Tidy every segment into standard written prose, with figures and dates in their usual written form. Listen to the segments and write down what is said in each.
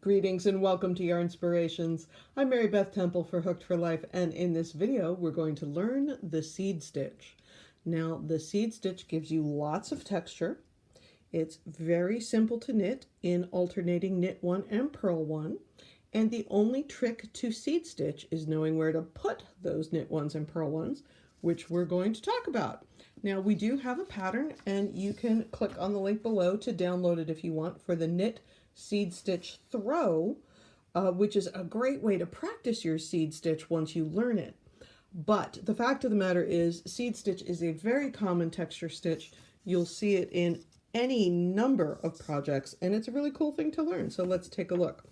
Greetings and welcome to Yarnspirations. I'm Mary Beth Temple for Hooked for Life, and in this video we're going to learn the seed stitch. Now the seed stitch gives you lots of texture. It's very simple to knit in alternating knit one and purl one, and the only trick to seed stitch is knowing where to put those knit ones and purl ones, which we're going to talk about. Now we do have a pattern, and you can click on the link below to download it if you want, for the Bernat Seed Stitch Throw, which is a great way to practice your seed stitch once you learn it. But the fact of the matter is, seed stitch is a very common texture stitch. You'll see it in any number of projects, and it's a really cool thing to learn. So let's take a look.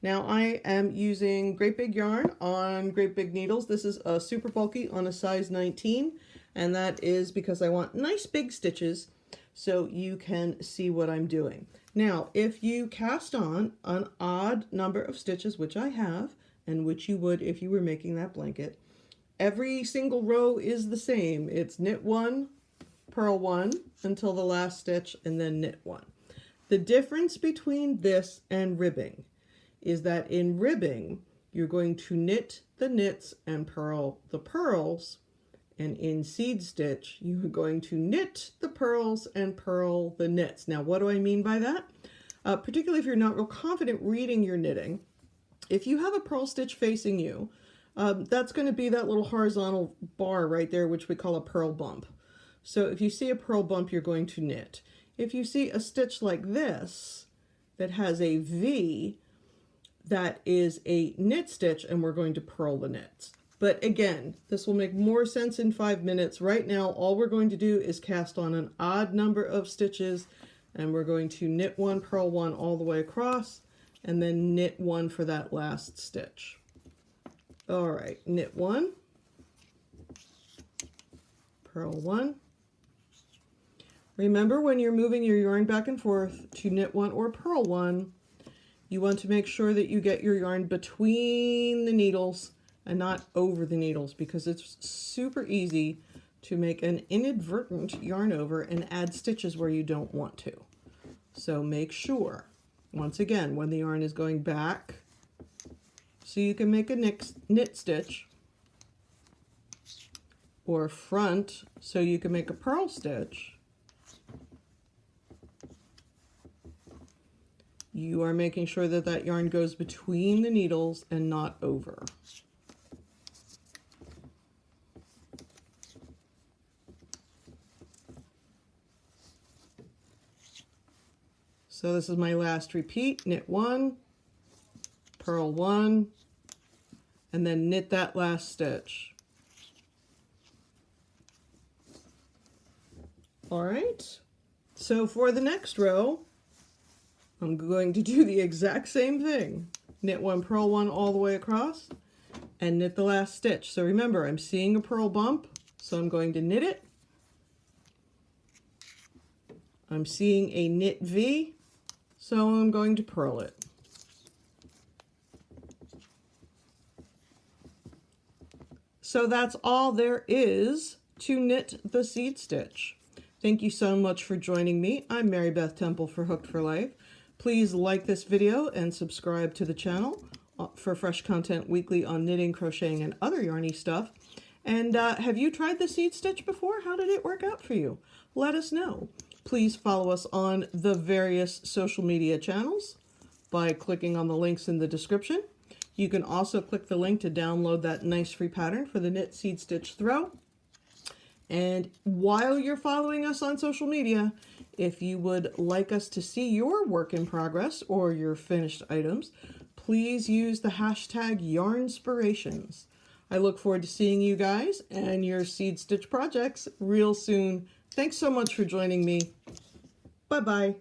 Now I am using great big yarn on great big needles. This is a super bulky on a size 19, and that is because I want nice big stitches so you can see what I'm doing. Now, if you cast on an odd number of stitches, which I have, and which you would if you were making that blanket, every single row is the same. It's knit one, purl one until the last stitch, and then knit one. The difference between this and ribbing is that in ribbing, you're going to knit the knits and purl the purls, and in seed stitch, you're going to knit the purls and purl the knits. Now, what do I mean by that? Particularly if you're not real confident reading your knitting, if you have a purl stitch facing you, that's going to be that little horizontal bar right there, which we call a purl bump. So if you see a purl bump, you're going to knit. If you see a stitch like this that has a V, that is a knit stitch, and we're going to purl the knits. But again, this will make more sense in 5 minutes. Right now, all we're going to do is cast on an odd number of stitches, and we're going to knit one, purl one all the way across, and then knit one for that last stitch. All right, knit one, purl one. Remember, when you're moving your yarn back and forth to knit one or purl one, you want to make sure that you get your yarn between the needles and not over the needles, because it's super easy to make an inadvertent yarn over and add stitches where you don't want to. So make sure, once again, when the yarn is going back, so you can make a knit stitch, or front, so you can make a purl stitch, you are making sure that that yarn goes between the needles and not over. So this is my last repeat: knit one, purl one, and then knit that last stitch. All right, so for the next row, I'm going to do the exact same thing. Knit one, purl one all the way across, and knit the last stitch. So remember, I'm seeing a purl bump, so I'm going to knit it. I'm seeing a knit V, so I'm going to purl it. So that's all there is to knit the seed stitch. Thank you so much for joining me. I'm Mary Beth Temple for Hooked for Life. Please like this video and subscribe to the channel for fresh content weekly on knitting, crocheting, and other yarny stuff. And have you tried the seed stitch before? How did it work out for you? Let us know. Please follow us on the various social media channels by clicking on the links in the description. You can also click the link to download that nice free pattern for the Bernat Seed Stitch Throw. And while you're following us on social media, if you would like us to see your work in progress or your finished items, please use the hashtag Yarnspirations. I look forward to seeing you guys and your seed stitch projects real soon. Thanks so much for joining me. Bye-bye.